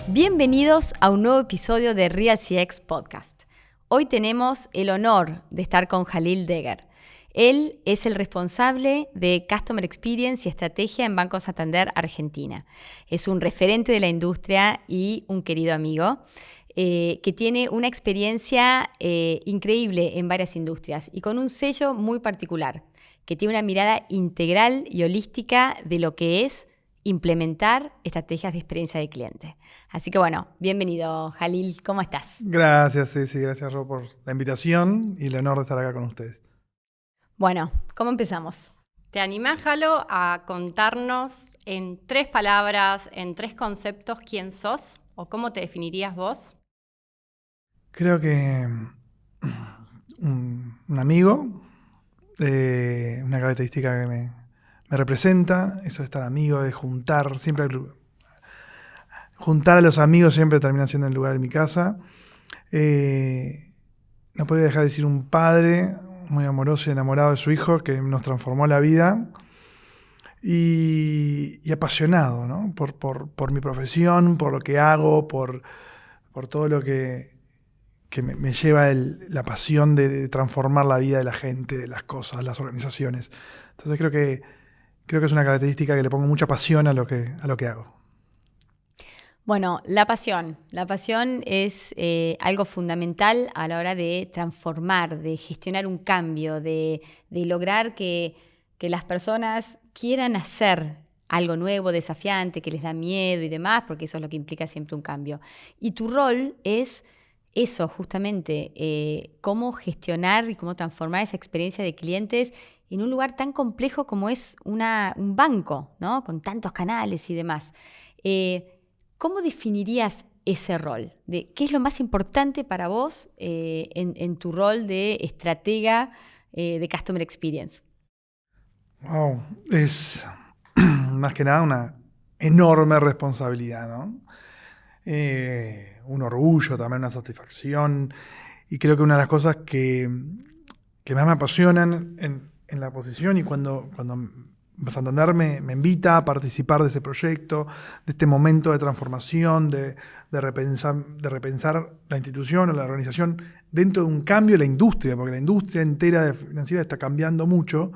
Bienvenidos a un nuevo episodio de Real CX Podcast. Hoy tenemos el honor de estar con Jalil Deger. Él es el responsable de Customer Experience y Estrategia en Banco Santander Argentina. Es un referente de la industria y un querido amigo que tiene una experiencia increíble en varias industrias y con un sello muy particular, que tiene una mirada integral y holística de lo que es implementar estrategias de experiencia de cliente. Así que bueno, bienvenido Jalil, ¿cómo estás? Gracias, Ceci, gracias Ro por la invitación y el honor de estar acá con ustedes. Bueno, ¿cómo empezamos? ¿Te animás, Jalo, a contarnos en 3 palabras, en 3 conceptos quién sos o cómo te definirías vos? Creo que un amigo, una característica que me representa, eso de estar amigo, de juntar, siempre juntar a los amigos siempre termina siendo el lugar en mi casa. No podría dejar de decir un padre muy amoroso y enamorado de su hijo que nos transformó la vida y apasionado, ¿no? por mi profesión, por lo que hago, por todo lo que me lleva la pasión de transformar la vida de la gente, de las cosas, las organizaciones. Entonces creo que es una característica que le pongo mucha pasión a lo que hago. Bueno, la pasión es algo fundamental a la hora de transformar, de gestionar un cambio, de lograr que las personas quieran hacer algo nuevo, desafiante, que les da miedo y demás, porque eso es lo que implica siempre un cambio. Y tu rol es eso, justamente, cómo gestionar y cómo transformar esa experiencia de clientes en un lugar tan complejo como es un banco, ¿no? Con tantos canales y demás. ¿Cómo definirías ese rol? ¿Qué es lo más importante para vos en tu rol de estratega de Customer Experience? Wow, es más que nada una enorme responsabilidad, ¿no? Un orgullo, también una satisfacción. Y creo que una de las cosas que más me apasionan en la posición y cuando Santander me invita a participar de ese proyecto, de este momento de transformación, de repensar la institución o la organización dentro de un cambio de la industria, porque la industria entera financiera está cambiando mucho,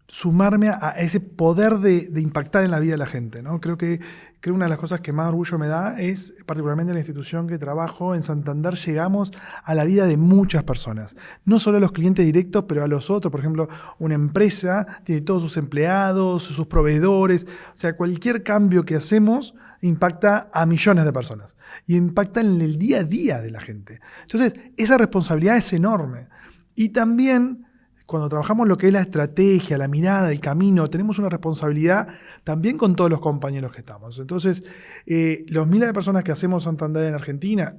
sumarme a ese poder de impactar en la vida de la gente, ¿no? Creo que una de las cosas que más orgullo me da es, particularmente en la institución que trabajo, en Santander llegamos a la vida de muchas personas. No solo a los clientes directos, pero a los otros. Por ejemplo, una empresa tiene todos sus empleados, sus proveedores. O sea, cualquier cambio que hacemos impacta a millones de personas. Y impacta en el día a día de la gente. Entonces, esa responsabilidad es enorme. Y también, cuando trabajamos lo que es la estrategia, la mirada, el camino, tenemos una responsabilidad también con todos los compañeros que estamos. Entonces, los miles de personas que hacemos Santander en Argentina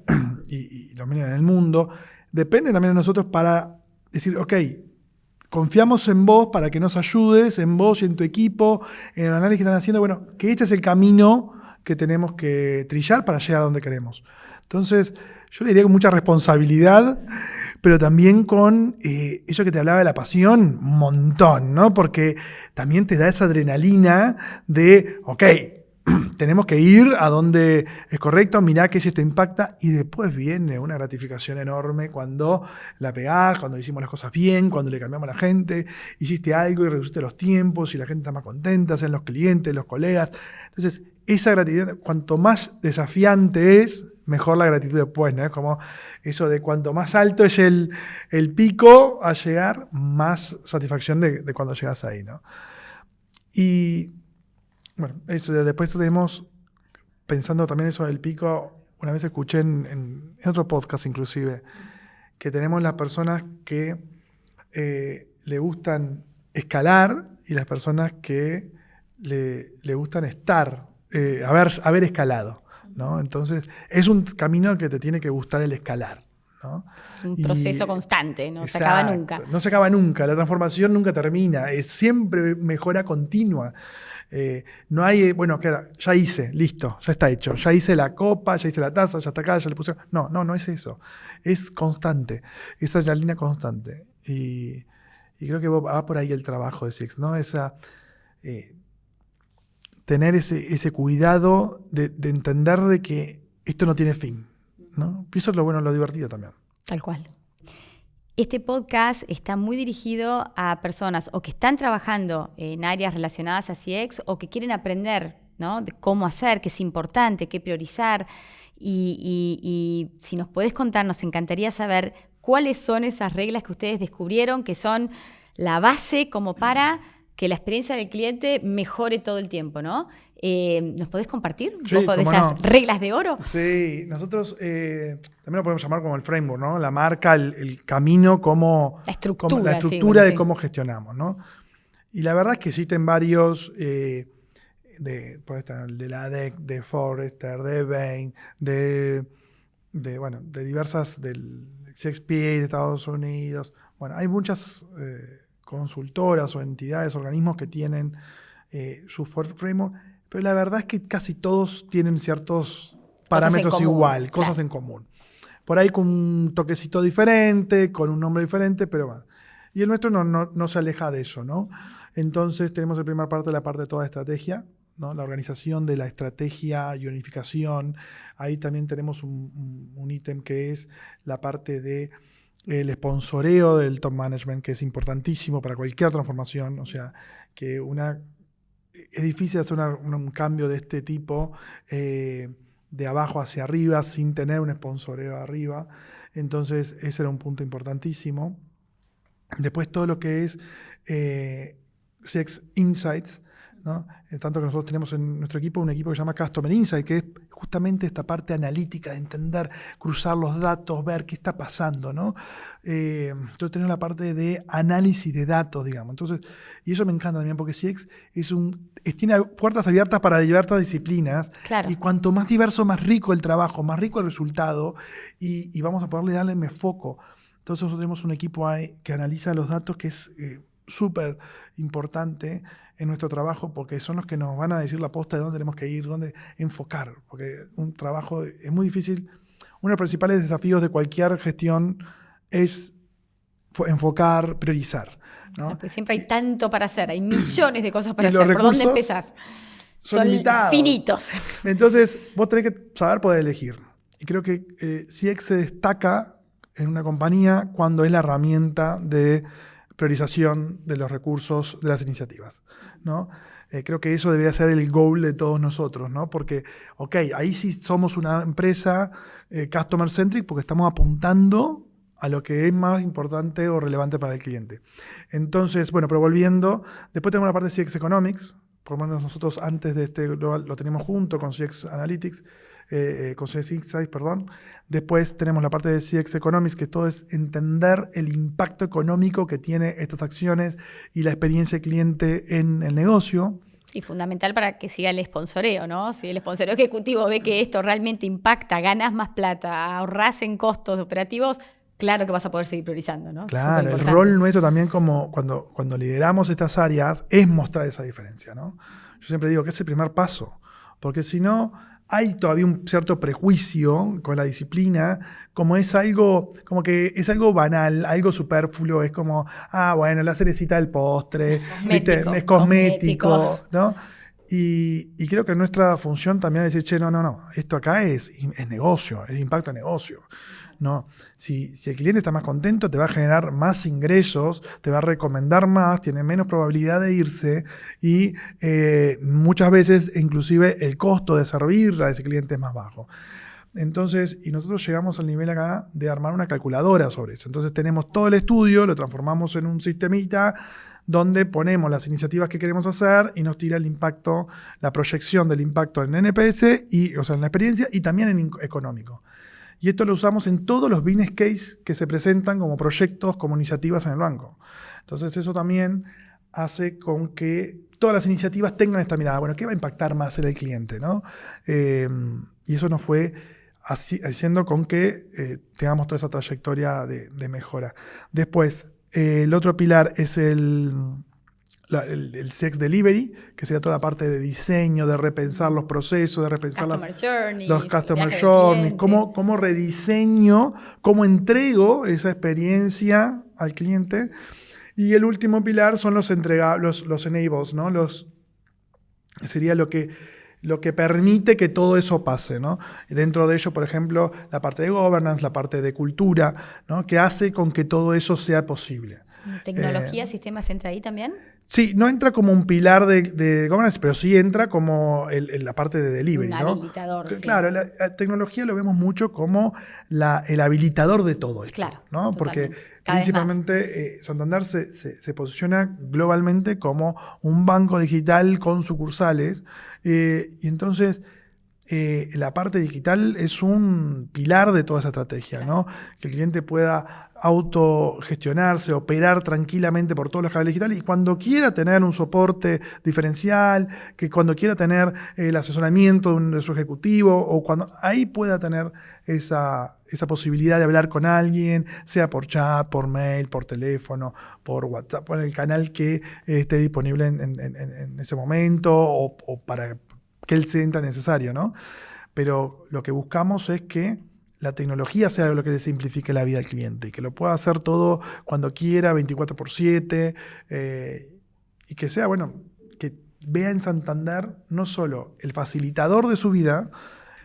y los miles en el mundo, dependen también de nosotros para decir, ok, confiamos en vos para que nos ayudes, en vos y en tu equipo, en el análisis que están haciendo, bueno, que este es el camino que tenemos que trillar para llegar a donde queremos. Entonces, yo le diría con mucha responsabilidad, pero también con eso que te hablaba de la pasión, un montón, ¿no? Porque también te da esa adrenalina de, ok, tenemos que ir a donde es correcto, mirá que si esto impacta, y después viene una gratificación enorme cuando la pegás, cuando hicimos las cosas bien, cuando le cambiamos a la gente, hiciste algo y reduciste los tiempos y la gente está más contenta, sean los clientes, los colegas. Entonces, esa gratitud, cuanto más desafiante es, mejor la gratitud después, ¿no? Es como eso de cuanto más alto es el pico a llegar, más satisfacción de cuando llegas ahí, ¿no? Y bueno, eso después tenemos, pensando también eso del pico, una vez escuché en otro podcast inclusive, que tenemos las personas que le gustan escalar y las personas que le gustan estar, haber escalado, ¿no? Entonces, es un camino que te tiene que gustar el escalar, ¿no? Es un proceso constante, no se Exacto, acaba nunca. No se acaba nunca, la transformación nunca termina, es siempre mejora continua. No hay, bueno, ya hice, listo, ya está hecho, ya hice la copa, ya hice la taza, ya está acá, ya le puse. No es eso, es constante, esa es la línea constante. Y creo que va por ahí el trabajo de CX, ¿no? tener ese cuidado de entender de que esto no tiene fin, ¿no? Y eso es lo bueno, lo divertido también. Tal cual. Este podcast está muy dirigido a personas o que están trabajando en áreas relacionadas a CX o que quieren aprender, ¿no?, de cómo hacer, qué es importante, qué priorizar. Y si nos podés contar, nos encantaría saber cuáles son esas reglas que ustedes descubrieron, que son la base como para que la experiencia del cliente mejore todo el tiempo, ¿no? ¿Nos podés compartir un poco de esas reglas de oro? Sí, nosotros también lo podemos llamar como el framework, ¿no? La marca, el camino, como la estructura de cómo gestionamos, ¿no? Y la verdad es que existen varios, puede estar el de la DEC, de Forrester, de Bain, de diversas, del CXPA de Estados Unidos. Bueno, hay muchas consultoras o entidades, organismos que tienen su framework, pero la verdad es que casi todos tienen ciertos parámetros igual, cosas en común. Por ahí con un toquecito diferente, con un nombre diferente, pero bueno. Y el nuestro no se aleja de eso, ¿no? Entonces tenemos la primera parte, la parte de toda estrategia, ¿no? La organización de la estrategia y unificación. Ahí también tenemos un ítem que es la parte de el sponsoreo del top management, que es importantísimo para cualquier transformación. O sea, que es difícil hacer un cambio de este tipo de abajo hacia arriba sin tener un sponsoreo arriba. Entonces, ese era un punto importantísimo. Después, todo lo que es CX Insights, ¿no? Tanto que nosotros tenemos en nuestro equipo un equipo que se llama Customer Insight, que es justamente esta parte analítica de entender, cruzar los datos, ver qué está pasando, ¿no? Entonces tenemos la parte de análisis de datos, digamos. Entonces, y eso me encanta también porque CX tiene puertas abiertas para diversas disciplinas. Claro. Y cuanto más diverso, más rico el trabajo, más rico el resultado y vamos a poderle darle más foco. Entonces nosotros tenemos un equipo ahí que analiza los datos, que es súper importante en nuestro trabajo, porque son los que nos van a decir la posta de dónde tenemos que ir, dónde enfocar, porque un trabajo es muy difícil. Uno de los principales desafíos de cualquier gestión es enfocar, priorizar, ¿no? Pues siempre hay tanto para hacer, hay millones de cosas para hacer. ¿Por dónde empezás? Son limitados. Finitos. Entonces, vos tenés que saber poder elegir. Y creo que CX se destaca en una compañía cuando es la herramienta de priorización de los recursos de las iniciativas, ¿no? Creo que eso debería ser el goal de todos nosotros, ¿no? Porque, ahí sí somos una empresa customer centric porque estamos apuntando a lo que es más importante o relevante para el cliente. Entonces, bueno, pero volviendo, después tenemos la parte de CX Economics, por lo menos nosotros antes de este lo tenemos junto con CX Analytics, con CX Insights, perdón. Después tenemos la parte de CX Economics, que todo es entender el impacto económico que tiene estas acciones y la experiencia cliente en el negocio. Y fundamental para que siga el sponsoreo, ¿no? Si el sponsoreo ejecutivo ve que esto realmente impacta, ganas más plata, ahorrás en costos operativos, claro que vas a poder seguir priorizando, ¿no? Claro, el rol nuestro también como cuando lideramos estas áreas es mostrar esa diferencia, ¿no? Yo siempre digo que es el primer paso, porque si no hay todavía un cierto prejuicio con la disciplina, como que es algo banal, algo superfluo, es como, bueno, la cerecita del postre, es cosmético, ¿no? Y creo que nuestra función también es decir, no, esto acá es negocio, es impacto en negocio. No, si el cliente está más contento, te va a generar más ingresos, te va a recomendar más, tiene menos probabilidad de irse y muchas veces inclusive el costo de servir a ese cliente es más bajo. Entonces, y nosotros llegamos al nivel acá de armar una calculadora sobre eso. Entonces tenemos todo el estudio, lo transformamos en un sistemita donde ponemos las iniciativas que queremos hacer y nos tira el impacto, la proyección del impacto en NPS, en la experiencia y también en económico. Y esto lo usamos en todos los business case que se presentan como proyectos, como iniciativas en el banco. Entonces eso también hace con que todas las iniciativas tengan esta mirada. Bueno, ¿qué va a impactar más en el cliente, ¿no? Y eso nos fue haciendo con que tengamos toda esa trayectoria de mejora. Después, el otro pilar es el CX Delivery, que sería toda la parte de diseño, de repensar los procesos, de repensar los Customer Journeys, cómo rediseño, cómo entrego esa experiencia al cliente. Y el último pilar son los enables, ¿no? Sería lo que permite que todo eso pase, ¿no? Dentro de ello, por ejemplo, la parte de governance, la parte de cultura, ¿no? Que hace con que todo eso sea posible. ¿Tecnología, sistemas entra ahí también? Sí, no entra como un pilar de governance, pero sí entra como la parte de delivery, Un ¿no? habilitador. Sí. Claro, la tecnología lo vemos mucho como el habilitador de todo esto, Claro, ¿no? totalmente. Porque Cada vez más. principalmente Santander se posiciona globalmente como un banco digital con sucursales, y entonces la parte digital es un pilar de toda esa estrategia, Claro. ¿no? Que el cliente pueda autogestionarse, operar tranquilamente por todos los canales digitales y cuando quiera tener un soporte diferencial, que cuando quiera tener el asesoramiento de su ejecutivo o cuando ahí pueda tener esa posibilidad de hablar con alguien, sea por chat, por mail, por teléfono, por WhatsApp, por el canal que esté disponible en ese momento o para que él sienta necesario, ¿no? Pero lo que buscamos es que la tecnología sea lo que le simplifique la vida al cliente y que lo pueda hacer todo cuando quiera, 24/7, y que sea, bueno, que vea en Santander no solo el facilitador de su vida.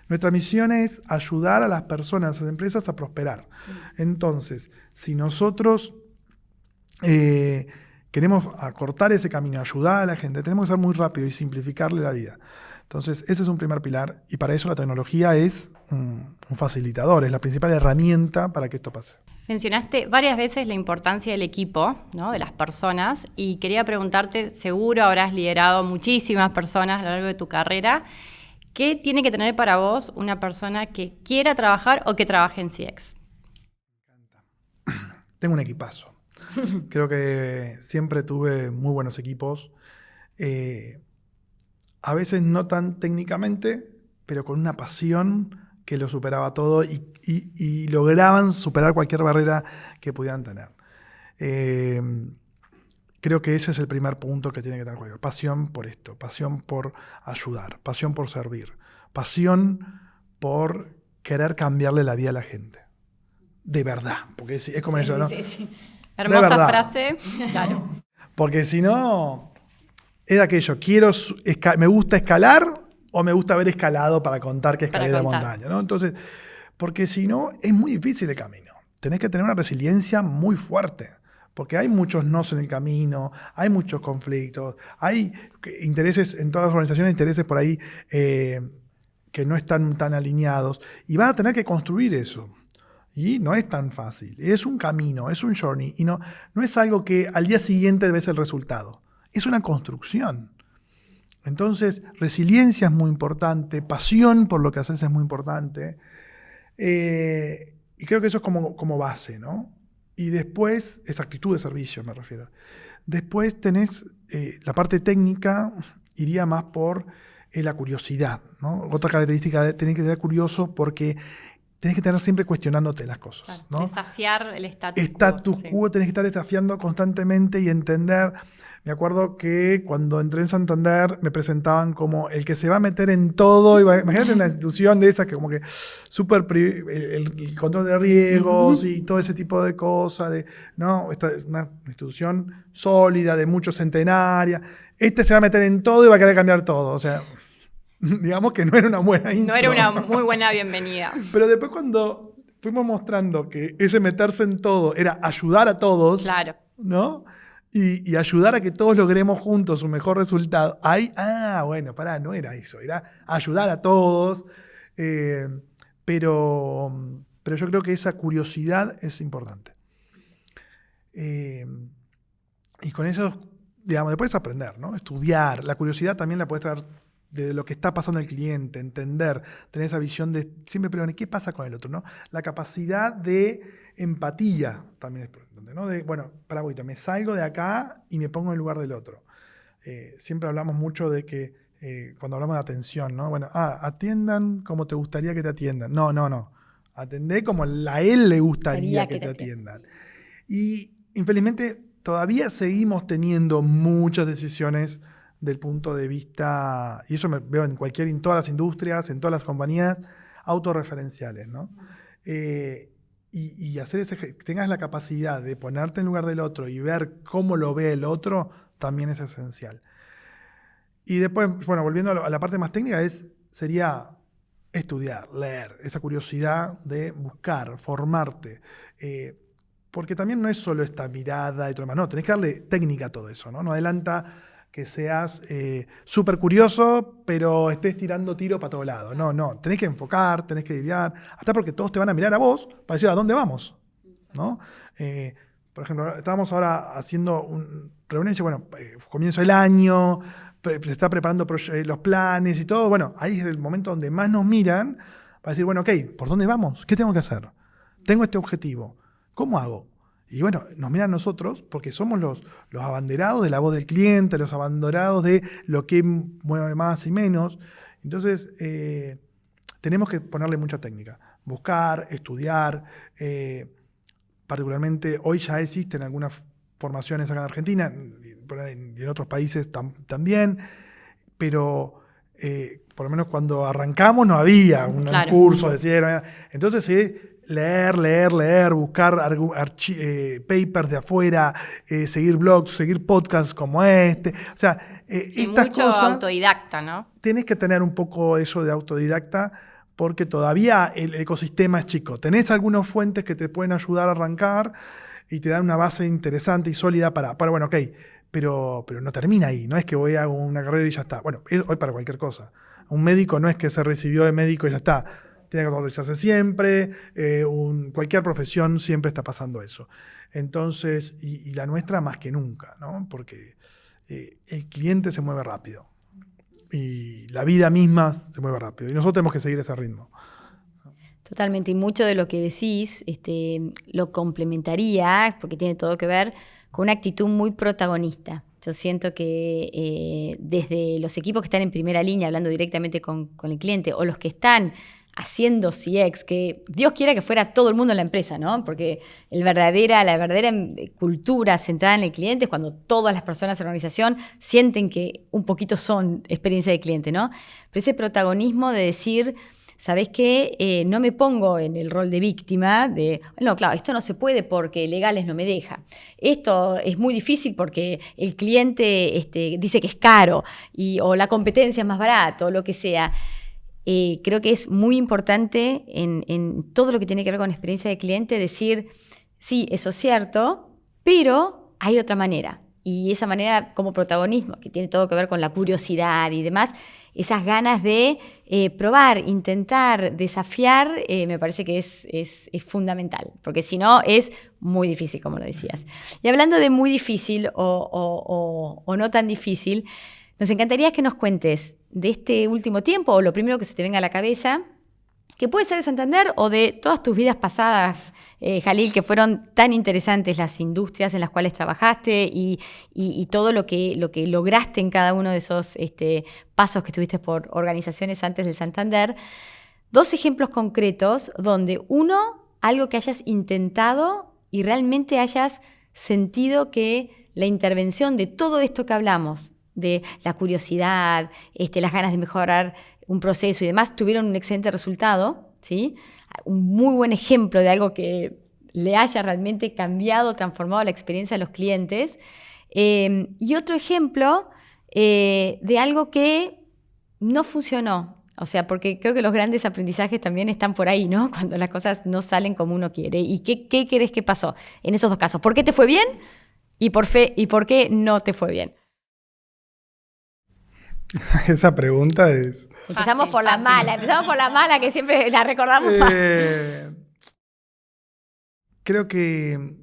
Nuestra misión es ayudar a las personas, a las empresas a prosperar. Entonces, si nosotros queremos acortar ese camino, ayudar a la gente, tenemos que ser muy rápido y simplificarle la vida. Entonces, ese es un primer pilar y para eso la tecnología es un facilitador, es la principal herramienta para que esto pase. Mencionaste varias veces la importancia del equipo, ¿no? De las personas, y quería preguntarte, seguro habrás liderado muchísimas personas a lo largo de tu carrera, ¿qué tiene que tener para vos una persona que quiera trabajar o que trabaje en CX? Tengo un equipazo. Creo que siempre tuve muy buenos equipos. A veces no tan técnicamente, pero con una pasión que lo superaba todo y lograban superar cualquier barrera que pudieran tener. Creo que ese es el primer punto que tiene que tener cualquier. Pasión por esto, pasión por ayudar, pasión por servir, pasión por querer cambiarle la vida a la gente. De verdad, porque es como eso, ¿no? Sí. Hermosa frase, claro. Porque si no, es aquello, me gusta escalar o me gusta haber escalado para contar que escalé de montaña, ¿no? Entonces, porque si no, es muy difícil el camino. Tenés que tener una resiliencia muy fuerte, porque hay muchos nos en el camino, hay muchos conflictos, hay intereses en todas las organizaciones, intereses por ahí que no están tan alineados, y vas a tener que construir eso. Y no es tan fácil, es un camino, es un journey, y no es algo que al día siguiente ves el resultado, es una construcción. Entonces, resiliencia es muy importante, pasión por lo que haces es muy importante, y creo que eso es como base, ¿no? Y después, esa actitud de servicio me refiero. Después tenés la parte técnica, iría más por la curiosidad, ¿no? Otra característica de tener que ser curioso porque tenés que tener siempre cuestionándote las cosas, Claro, ¿no? Desafiar el status quo. Sí. Tenés que estar desafiando constantemente y entender. Me acuerdo que cuando entré en Santander me presentaban como el que se va a meter en todo. Imagínate una institución de esas que como que súper el control de riesgos y todo ese tipo de cosas. ¿No? Esta es una institución sólida, de muchos centenaria. Este se va a meter en todo y va a querer cambiar todo. O sea, digamos que no era una buena intro. No era una muy buena bienvenida. Pero después cuando fuimos mostrando que ese meterse en todo era ayudar a todos, claro, ¿no? Y ayudar a que todos logremos juntos un mejor resultado. Ahí, bueno, no era eso, era ayudar a todos. Pero yo creo que esa curiosidad es importante. Y con eso, digamos, después aprender, ¿no? Estudiar. La curiosidad también la puedes traer de lo que está pasando al cliente, entender, tener esa visión de siempre preguntar qué pasa con el otro, ¿no? La capacidad de empatía también es importante, ¿no? De, bueno, para un poquito, me salgo de acá y me pongo en el lugar del otro. Siempre hablamos mucho de que cuando hablamos de atención, ¿no? Bueno, atiendan como te gustaría que te atiendan. No. Atendé como a él le gustaría que te atiendan. Y infelizmente todavía seguimos teniendo muchas decisiones del punto de vista, y eso me veo en todas las industrias, en todas las compañías, autorreferenciales, ¿no? Y hacer que tengas la capacidad de ponerte en lugar del otro y ver cómo lo ve el otro, también es esencial. Y después, bueno, volviendo a la parte más técnica, sería estudiar, leer, esa curiosidad de buscar, formarte. Porque también no es solo esta mirada y todo lo demás, no, tenés que darle técnica a todo eso, ¿no? No adelanta que seas súper curioso, pero estés tirando tiro para todos lados. No, tenés que enfocar, tenés que guiar, hasta porque todos te van a mirar a vos para decir a dónde vamos, ¿no? Por ejemplo, estábamos ahora haciendo reuniones, bueno, comienzo el año, se está preparando los planes y todo. Bueno, ahí es el momento donde más nos miran para decir, bueno, ok, ¿por dónde vamos? ¿Qué tengo que hacer? Tengo este objetivo. ¿Cómo hago? Y bueno, nos miran nosotros porque somos los abanderados de la voz del cliente, los abanderados de lo que mueve más y menos. Entonces, tenemos que ponerle mucha técnica. Buscar, estudiar. Particularmente, hoy ya existen algunas formaciones acá en Argentina, y en otros países también, pero por lo menos cuando arrancamos no había un curso de cierre. Entonces, leer, buscar papers de afuera, seguir blogs, seguir podcasts como este. O sea, estas mucho cosas, autodidacta, ¿no? Tenés que tener un poco eso de autodidacta porque todavía el ecosistema es chico. Tenés algunas fuentes que te pueden ayudar a arrancar y te dan una base interesante y sólida para bueno, ok, pero no termina ahí. No es que voy a una carrera y ya está. Bueno, hoy para cualquier cosa. Un médico no es que se recibió de médico y ya está. Tiene que actualizarse siempre, cualquier profesión siempre está pasando eso. Entonces, y la nuestra más que nunca, ¿no? Porque el cliente se mueve rápido y la vida misma se mueve rápido y nosotros tenemos que seguir ese ritmo. Totalmente, y mucho de lo que decís lo complementaría, porque tiene todo que ver con una actitud muy protagonista. Yo siento que desde los equipos que están en primera línea, hablando directamente con el cliente, o los que están haciendo CX, que Dios quiera que fuera todo el mundo en la empresa, ¿no? Porque la verdadera cultura centrada en el cliente es cuando todas las personas en la organización sienten que un poquito son experiencia de cliente, ¿no? Pero ese protagonismo de decir, ¿sabés qué? No me pongo en el rol de víctima no, claro, esto no se puede porque legales no me deja. Esto es muy difícil porque el cliente dice que es caro o la competencia es más barata o lo que sea. Creo que es muy importante en todo lo que tiene que ver con experiencia de cliente decir, sí, eso es cierto, pero hay otra manera. Y esa manera como protagonismo, que tiene todo que ver con la curiosidad y demás, esas ganas de probar, intentar, desafiar, me parece que es fundamental, porque si no es muy difícil, como lo decías. Y hablando de muy difícil o no tan difícil, nos encantaría que nos cuentes de este último tiempo, o lo primero que se te venga a la cabeza, que puede ser de Santander o de todas tus vidas pasadas, Jalil, que fueron tan interesantes las industrias en las cuales trabajaste y todo lo que lograste en cada uno de esos pasos que tuviste por organizaciones antes del Santander. 2 ejemplos concretos donde algo que hayas intentado y realmente hayas sentido que la intervención de todo esto que hablamos, de la curiosidad, las ganas de mejorar un proceso y demás, tuvieron un excelente resultado, ¿sí? Un muy buen ejemplo de algo que le haya realmente cambiado, transformado la experiencia de los clientes. Y otro ejemplo de algo que no funcionó. O sea, porque creo que los grandes aprendizajes también están por ahí, ¿no? Cuando las cosas no salen como uno quiere. ¿Y qué crees que pasó en esos 2 casos? ¿Por qué te fue bien? ¿Y por qué no te fue bien? Esa pregunta es... Empezamos por la mala, que siempre la recordamos más. Creo que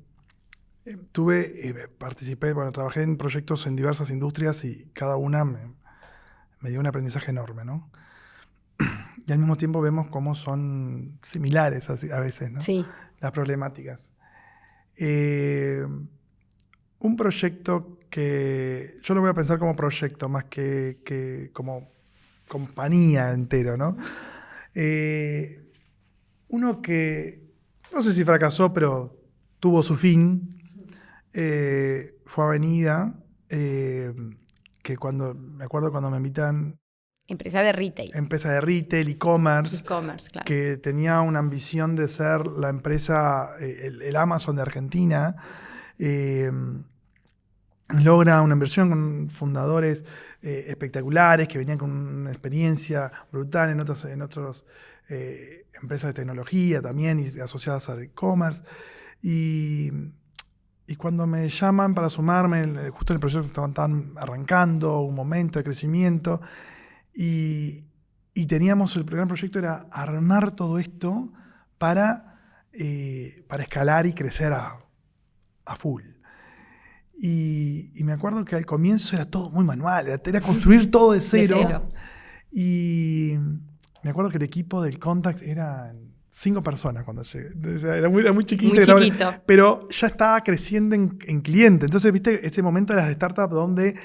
participé, trabajé en proyectos en diversas industrias y cada una me dio un aprendizaje enorme, ¿no? Y al mismo tiempo vemos cómo son similares a veces, ¿no? Sí. Las problemáticas. Un proyecto que yo lo voy a pensar como proyecto más que como compañía entero, ¿no? Uno que no sé si fracasó, pero tuvo su fin, fue Avenida, que me acuerdo cuando me invitan... Empresa de retail, e-commerce, claro. Que tenía una ambición de ser la empresa, el Amazon de Argentina. logra una inversión con fundadores espectaculares que venían con una experiencia brutal en otras empresas de tecnología también y asociadas al e-commerce. Y cuando me llaman para sumarme, justo en el proyecto que estaban arrancando, un momento de crecimiento, y teníamos el gran proyecto era armar todo esto para escalar y crecer a full. Y me acuerdo que al comienzo era todo muy manual, era construir todo de cero. Y me acuerdo que el equipo del Contact era 5 personas cuando llegué. O sea, era muy chiquito. Muy chiquito. Pero ya estaba creciendo en cliente. Entonces, viste, ese momento de las startups donde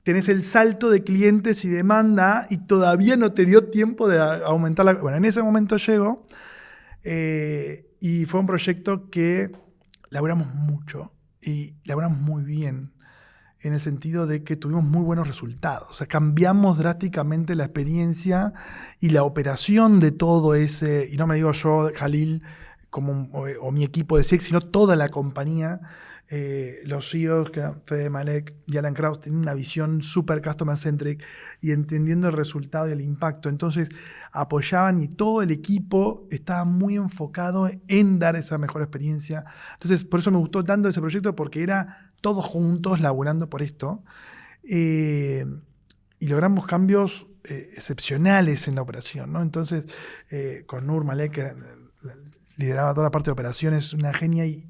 tenés el salto de clientes y demanda y todavía no te dio tiempo de aumentar la... Bueno, en ese momento llego y fue un proyecto que laburamos mucho y laburamos muy bien en el sentido de que tuvimos muy buenos resultados. O sea, cambiamos drásticamente la experiencia y la operación de todo ese, y no me digo yo, Jalil, o mi equipo de CX, sino toda la compañía. Los CEOs, que eran Fede Malek y Alan Krauss, tienen una visión súper customer-centric y entendiendo el resultado y el impacto. Entonces, apoyaban y todo el equipo estaba muy enfocado en dar esa mejor experiencia. Entonces, por eso me gustó tanto ese proyecto, porque era todos juntos laburando por esto. Y logramos cambios excepcionales en la operación, ¿no? Entonces, con Nur Malek, que lideraba toda la parte de operaciones, una genia y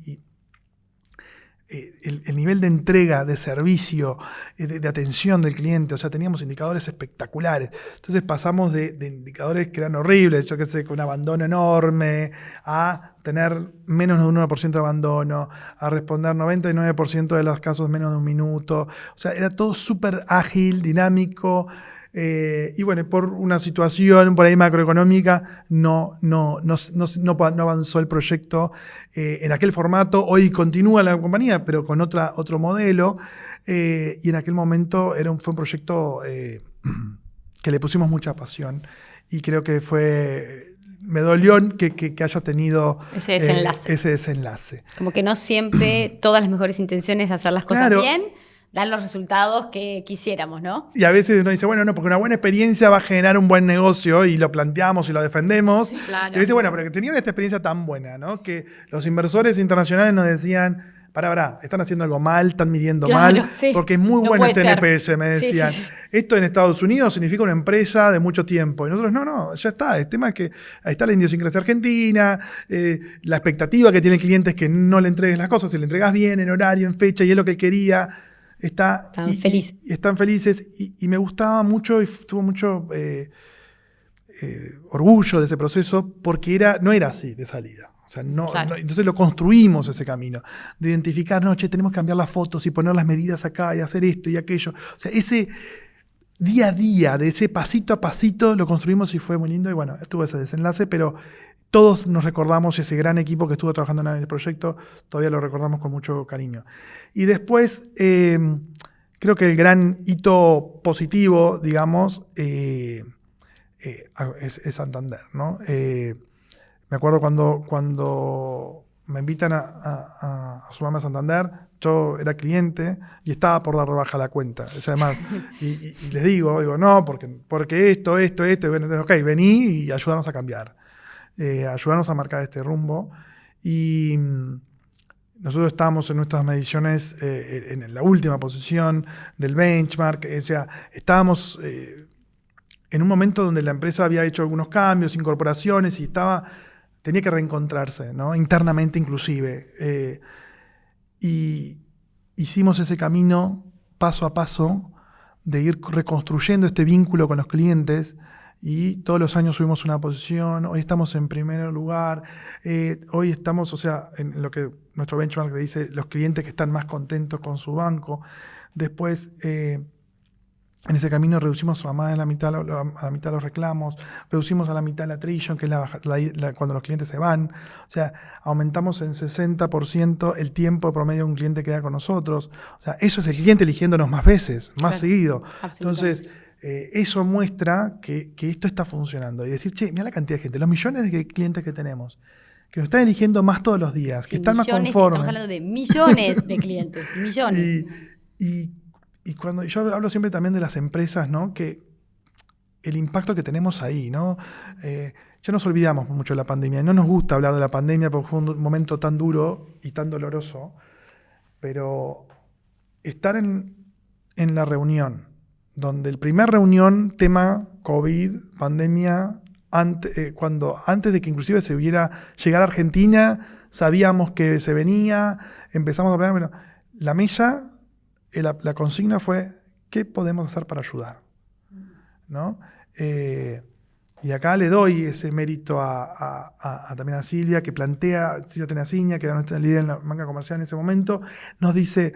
el nivel de entrega, de servicio, de atención del cliente, o sea, teníamos indicadores espectaculares. Entonces pasamos de indicadores que eran horribles, yo qué sé, con un abandono enorme, a tener menos de un 1% de abandono, a responder 99% de los casos en menos de un minuto. O sea, era todo súper ágil, dinámico. Y bueno, por una situación por ahí macroeconómica no avanzó el proyecto en aquel formato. Hoy continúa la compañía, pero con otro modelo. Y en aquel momento fue un proyecto que le pusimos mucha pasión. Y creo que me dolió que haya tenido ese desenlace. Como que no siempre todas las mejores intenciones de hacer las cosas bien dan los resultados que quisiéramos, ¿no? Y a veces uno dice, bueno, no, porque una buena experiencia va a generar un buen negocio y lo planteamos y lo defendemos. Sí, claro. Y dice, bueno, pero que tenían esta experiencia tan buena, ¿no? Que los inversores internacionales nos decían, pará, están haciendo algo mal, están midiendo mal, sí, porque es muy bueno este NPS, me decían. Sí. Esto en Estados Unidos significa una empresa de mucho tiempo. Y nosotros, no, ya está. El tema es que ahí está la idiosincrasia argentina, la expectativa que tiene el cliente es que no le entregues las cosas, si le entregas bien, en horario, en fecha, y es lo que él quería. Están felices y me gustaba mucho y tuvo mucho orgullo de ese proceso porque no era así de salida. O sea, entonces lo construimos ese camino de identificar, tenemos que cambiar las fotos y poner las medidas acá y hacer esto y aquello. O sea, ese día a día, de ese pasito a pasito, lo construimos y fue muy lindo. Y bueno, estuvo ese desenlace, pero todos nos recordamos ese gran equipo que estuvo trabajando en el proyecto, todavía lo recordamos con mucho cariño. Y después, creo que el gran hito positivo, digamos, es Santander, ¿no? Me acuerdo cuando me invitan a sumarme a Santander, yo era cliente y estaba por dar de baja la cuenta. O sea, además, y les digo, no, porque esto, y bueno, ok, vení y ayúdanos a cambiar. Ayudarnos a marcar este rumbo. Y nosotros estábamos en nuestras mediciones en la última posición del benchmark. O sea, estábamos en un momento donde la empresa había hecho algunos cambios, incorporaciones y tenía que reencontrarse, ¿no? Internamente inclusive. Y hicimos ese camino paso a paso de ir reconstruyendo este vínculo con los clientes. Y todos los años subimos una posición, hoy estamos en primer lugar, hoy estamos, o sea, en lo que nuestro benchmark dice, los clientes que están más contentos con su banco. Después, en ese camino reducimos a más de la mitad los reclamos, reducimos a la mitad la attrition, que es cuando los clientes se van. O sea, aumentamos en 60% el tiempo promedio de un cliente queda con nosotros. O sea, eso es el cliente eligiéndonos más veces, más seguido. Entonces, eso muestra que esto está funcionando. Y decir, mira la cantidad de gente, los millones de clientes que tenemos, que nos están eligiendo más todos los días, que están más conformes. Estamos hablando de millones de clientes, millones. Y cuando yo hablo siempre también de las empresas, ¿no? Que el impacto que tenemos ahí, ¿no? Ya nos olvidamos mucho de la pandemia. No nos gusta hablar de la pandemia porque fue un momento tan duro y tan doloroso, pero estar en la reunión, donde el primer reunión, tema COVID, pandemia, antes de que inclusive se viera llegar a Argentina, sabíamos que se venía, empezamos a hablar, bueno, la mesa, la consigna fue, ¿qué podemos hacer para ayudar? ¿No? Y acá le doy ese mérito también a Silvia, que plantea, Silvia Tenacigna, que era nuestra líder en la banca comercial en ese momento, nos dice,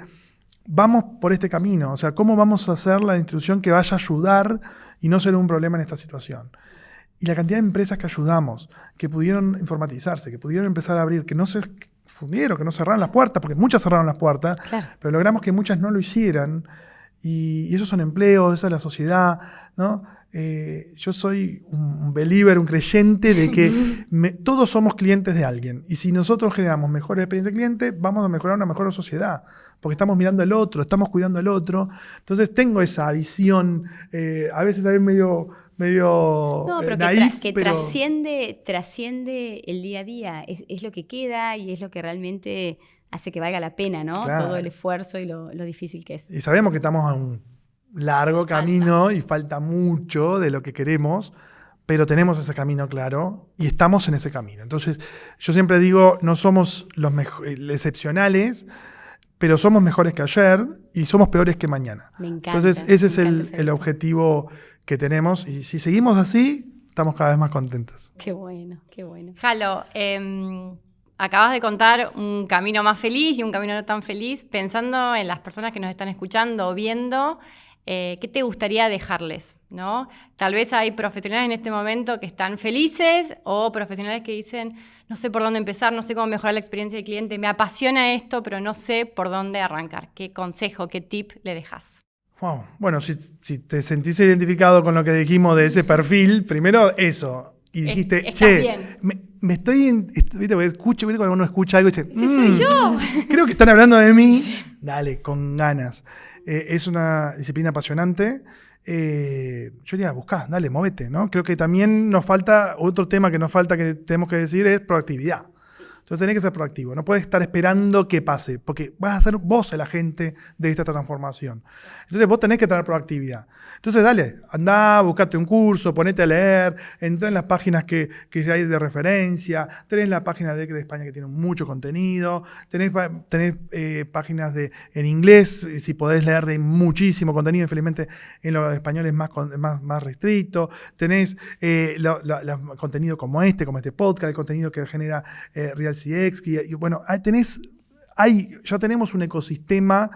vamos por este camino, o sea, ¿cómo vamos a hacer la institución que vaya a ayudar y no ser un problema en esta situación? Y la cantidad de empresas que ayudamos, que pudieron informatizarse, que pudieron empezar a abrir, que no se fundieron, que no cerraron las puertas, porque muchas cerraron las puertas, claro, pero logramos que muchas no lo hicieran, y esos son empleos, esa es la sociedad, ¿no? Yo soy un believer, un creyente de que todos somos clientes de alguien, y si nosotros generamos mejores experiencias de cliente, vamos a mejorar una mejor sociedad, porque estamos mirando al otro, estamos cuidando al otro. Entonces tengo esa visión, a veces también medio pero naif, que trasciende el día a día, es lo que queda y es lo que realmente hace que valga la pena, ¿no? Claro. Todo el esfuerzo y lo difícil que es. Y sabemos que estamos en un largo camino y falta mucho de lo que queremos, pero tenemos ese camino claro y estamos en ese camino. Entonces, yo siempre digo, no somos los excepcionales, pero somos mejores que ayer y somos peores que mañana. Me encanta. Entonces, ese es el objetivo que tenemos, y si seguimos así, estamos cada vez más contentos. Qué bueno, qué bueno. Jalo, acabas de contar un camino más feliz y un camino no tan feliz. Pensando en las personas que nos están escuchando o viendo, ¿qué te gustaría dejarles, ¿no? Tal vez hay profesionales en este momento que están felices o profesionales que dicen, no sé por dónde empezar, no sé cómo mejorar la experiencia del cliente, me apasiona esto, pero no sé por dónde arrancar. ¿Qué consejo, qué tip le dejas? Wow. Bueno, si te sentís identificado con lo que dijimos de ese perfil, primero eso. Y dijiste, me estoy... ¿Viste? Cuando uno escucha algo y dice, ¡ese soy yo! Creo que están hablando de mí. Sí. Dale, con ganas. Es una disciplina apasionante. Yo diría, buscá, dale, movete, ¿no? Creo que también nos falta, otro tema que nos falta que tenemos que decir es proactividad. Entonces tenés que ser proactivo, no puedes estar esperando que pase, porque vas a ser vos el agente de esta transformación. Entonces vos tenés que tener proactividad. Entonces dale, andá, buscate un curso, ponete a leer, entrá en las páginas que hay de referencia, tenés la página de España que tiene mucho contenido, tenés páginas en inglés, si podés leer de muchísimo contenido, infelizmente en los españoles más restricto, tenés contenido como este podcast, el contenido que genera Real CX, y bueno, ya tenemos un ecosistema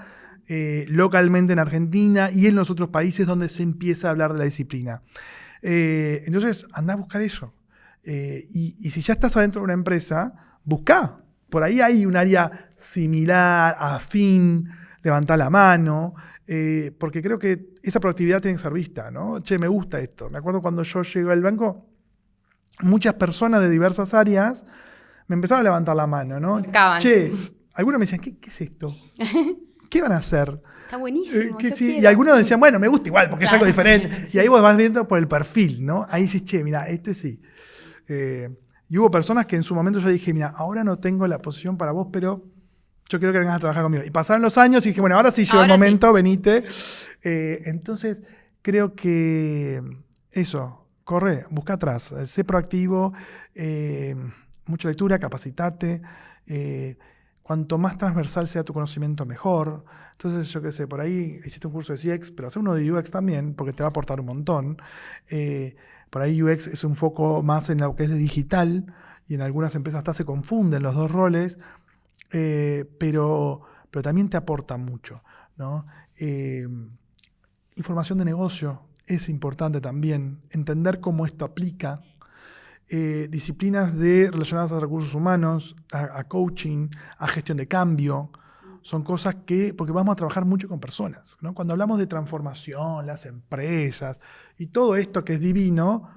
localmente en Argentina y en los otros países donde se empieza a hablar de la disciplina. Entonces, andá a buscar eso. Y si ya estás adentro de una empresa, buscá. Por ahí hay un área similar, afín, levantá la mano, porque creo que esa proactividad tiene que ser vista, ¿no? Che, me gusta esto. Me acuerdo cuando yo llegué al banco, muchas personas de diversas áreas me empezaron a levantar la mano, ¿no? Che, algunos me decían, ¿qué es esto? ¿Qué van a hacer? Está buenísimo. Y algunos decían, bueno, me gusta igual, porque es algo diferente. Sí. Y ahí vos vas viendo por el perfil, ¿no? Ahí dices, che, mira, este sí. Y hubo personas que en su momento yo dije, mira, ahora no tengo la posición para vos, pero yo quiero que vengas a trabajar conmigo. Y pasaron los años y dije, bueno, ahora sí llegó el momento, sí. Venite. Entonces, creo que eso, corre, busca atrás, sé proactivo, mucha lectura, capacitate. Cuanto más transversal sea tu conocimiento, mejor. Entonces, yo qué sé, por ahí hiciste un curso de CX, pero hacer uno de UX también, porque te va a aportar un montón. Por ahí UX es un foco más en lo que es digital, y en algunas empresas hasta se confunden los dos roles, pero también te aporta mucho, ¿no? Información de negocio es importante también, entender cómo esto aplica. Disciplinas relacionadas a recursos humanos, a coaching, a gestión de cambio, son cosas porque vamos a trabajar mucho con personas, ¿no? Cuando hablamos de transformación, las empresas y todo esto que es divino,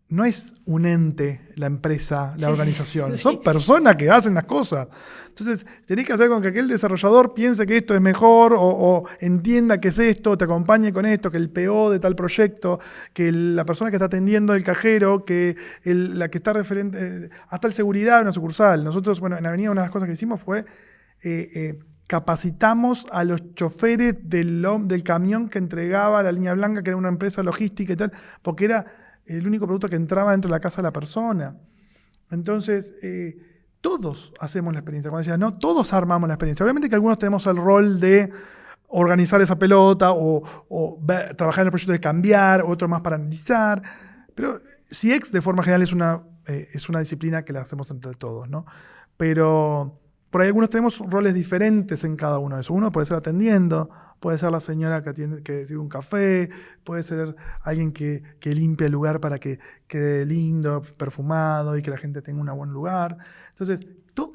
no es un ente la empresa, la organización. Son personas que hacen las cosas. Entonces, tenés que hacer con que aquel desarrollador piense que esto es mejor o entienda que es esto, te acompañe con esto, que el PO de tal proyecto, que la persona que está atendiendo el cajero, que la que está referente, hasta el seguridad de una sucursal. Nosotros, bueno, en Avenida una de las cosas que hicimos fue capacitamos a los choferes del camión que entregaba la línea blanca, que era una empresa logística y tal, porque era el único producto que entraba dentro de la casa de la persona. Entonces, todos hacemos la experiencia. Cuando decía, no, todos armamos la experiencia. Obviamente que algunos tenemos el rol de organizar esa pelota o trabajar en el proyecto de cambiar, otro más para analizar. Pero CX, de forma general, es una disciplina que la hacemos entre todos, ¿no? Pero por ahí algunos tenemos roles diferentes en cada uno de esos. Uno puede ser atendiendo, puede ser la señora que sirve un café, puede ser alguien que limpia el lugar para que quede lindo, perfumado y que la gente tenga un buen lugar. Entonces,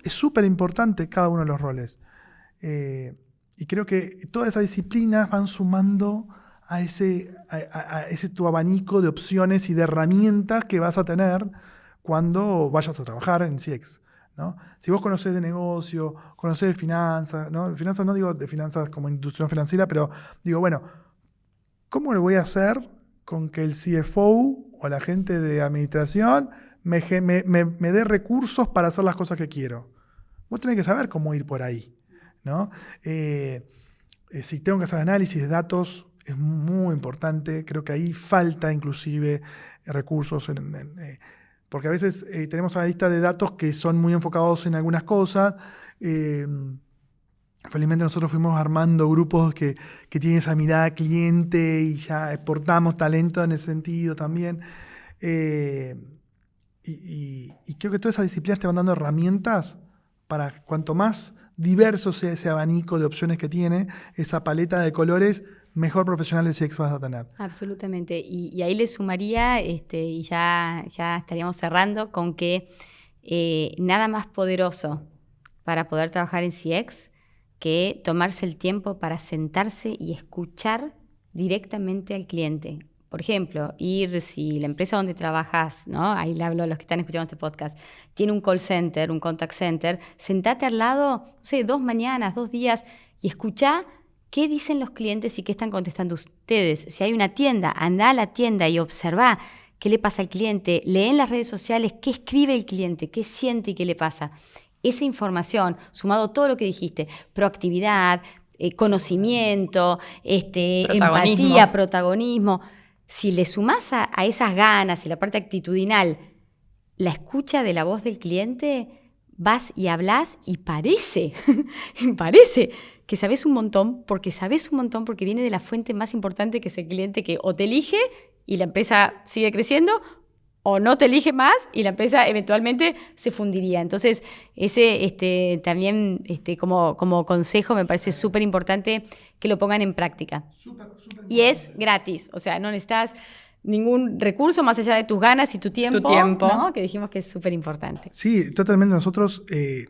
es súper importante cada uno de los roles. Y creo que todas esas disciplinas van sumando a ese tu abanico de opciones y de herramientas que vas a tener cuando vayas a trabajar en CX, ¿no? Si vos conocés de negocio, conocés de finanzas, ¿no? Finanzas no digo de finanzas como institución financiera, pero digo, bueno, ¿cómo lo voy a hacer con que el CFO o la gente de administración me dé recursos para hacer las cosas que quiero? Vos tenés que saber cómo ir por ahí, ¿no? Si tengo que hacer análisis de datos, es muy importante. Creo que ahí falta inclusive recursos porque a veces tenemos una lista de datos que son muy enfocados en algunas cosas. Felizmente nosotros fuimos armando grupos que tienen esa mirada cliente y ya exportamos talento en ese sentido también. Y creo que todas esas disciplinas te van dando herramientas para cuanto más diverso sea ese abanico de opciones que tiene, esa paleta de colores, mejor profesional de CX vas a tener. Absolutamente. Y ahí le sumaría, y ya estaríamos cerrando, con que nada más poderoso para poder trabajar en CX que tomarse el tiempo para sentarse y escuchar directamente al cliente. Por ejemplo, si la empresa donde trabajas, ¿no? Ahí le hablo a los que están escuchando este podcast, tiene un call center, un contact center, sentate al lado, no sé, 2 mañanas, 2 días y escuchá qué dicen los clientes y qué están contestando ustedes. Si hay una tienda, anda a la tienda y observa qué le pasa al cliente. Lee en las redes sociales qué escribe el cliente, qué siente y qué le pasa. Esa información, sumado a todo lo que dijiste, proactividad, conocimiento, empatía, protagonismo. Si le sumás a esas ganas y la parte actitudinal, la escucha de la voz del cliente, vas y hablas y parece que sabés un montón porque viene de la fuente más importante que es el cliente, que o te elige y la empresa sigue creciendo, o no te elige más y la empresa eventualmente se fundiría. Entonces, ese también como consejo me parece súper importante que lo pongan en práctica. Súper y es gratis, o sea, no necesitas ningún recurso más allá de tus ganas y tu tiempo. ¿No? Que dijimos que es súper importante. Sí, totalmente. Nosotros, el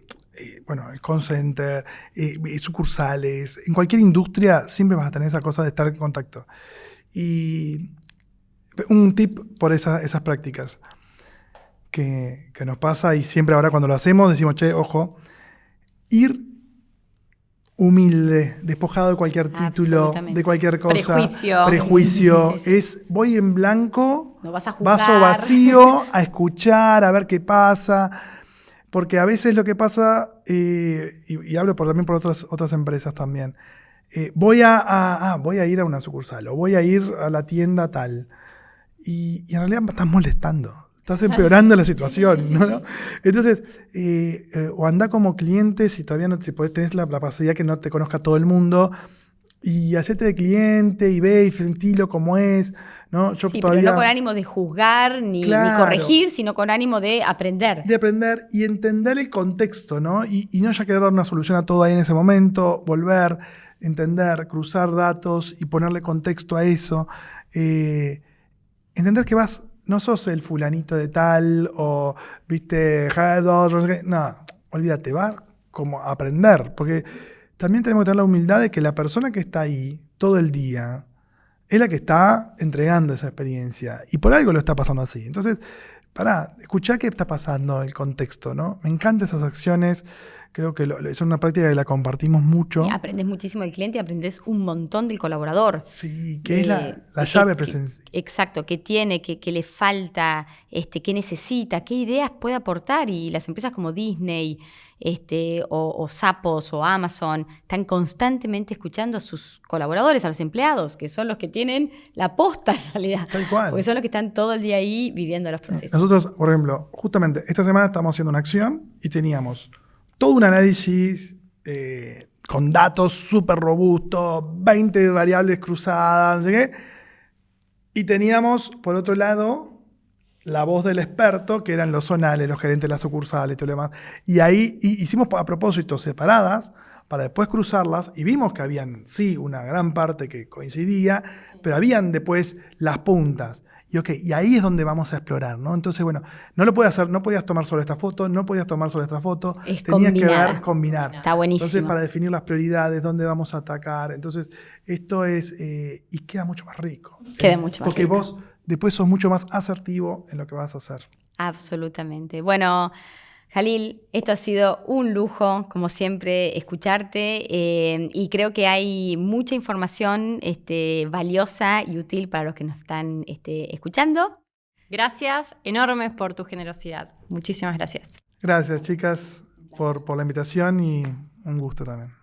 call center, sucursales, en cualquier industria siempre vas a tener esa cosa de estar en contacto. Y un tip por esas prácticas que nos pasa, y siempre ahora cuando lo hacemos decimos, ojo, ir humilde, despojado de cualquier título, de cualquier cosa. Prejuicio. Sí. Voy en blanco, no vas a jugar. Vaso vacío, a escuchar, a ver qué pasa. Porque a veces lo que pasa, y hablo también por otras empresas también, voy a ir a una sucursal o voy a ir a la tienda tal. Y en realidad me estás molestando, estás empeorando la situación, sí. ¿No? Entonces, o andá como cliente si todavía tenés la capacidad que no te conozca todo el mundo, y hacete de cliente y ve y sentilo como es, ¿no? Pero no con ánimo de juzgar ni corregir, sino con ánimo de aprender. De aprender y entender el contexto, ¿no? Y no ya querer dar una solución a todo ahí en ese momento, volver, entender, cruzar datos y ponerle contexto a eso. Entender que no sos el fulanito de tal o, viste, no, olvídate, vas como a aprender, porque también tenemos que tener la humildad de que la persona que está ahí todo el día es la que está entregando esa experiencia. Y por algo lo está pasando así. Entonces, escuchá qué está pasando, el contexto, ¿no? Me encantan esas acciones. Creo que es una práctica que la compartimos mucho. Y aprendes muchísimo del cliente y aprendes un montón del colaborador. Sí, que es la llave presencial. Exacto, qué tiene, qué le falta, qué necesita, qué ideas puede aportar. Y las empresas como Disney o Zappos o Amazon están constantemente escuchando a sus colaboradores, a los empleados, que son los que tienen la posta en realidad. Tal cual. Porque son los que están todo el día ahí viviendo los procesos. Nosotros, por ejemplo, justamente esta semana estamos haciendo una acción y teníamos todo un análisis con datos súper robustos, 20 variables cruzadas, no sé qué. Y teníamos, por otro lado, la voz del experto, que eran los zonales, los gerentes de las sucursales y todo lo demás. Y ahí hicimos a propósito separadas para después cruzarlas y vimos que habían, sí, una gran parte que coincidía, pero habían después las puntas. Y ahí es donde vamos a explorar, ¿no? Entonces, bueno, no podías tomar solo esta foto, no podías tomar solo esta foto, tenías que combinar. Está buenísimo. Entonces, para definir las prioridades, dónde vamos a atacar. Entonces, esto es, y queda mucho más rico. Queda mucho más porque rico. Vos después sos mucho más asertivo en lo que vas a hacer. Absolutamente. Bueno, Jalil, esto ha sido un lujo, como siempre, escucharte y creo que hay mucha información valiosa y útil para los que nos están escuchando. Gracias enormes por tu generosidad. Muchísimas gracias. Gracias, chicas, por la invitación y un gusto también.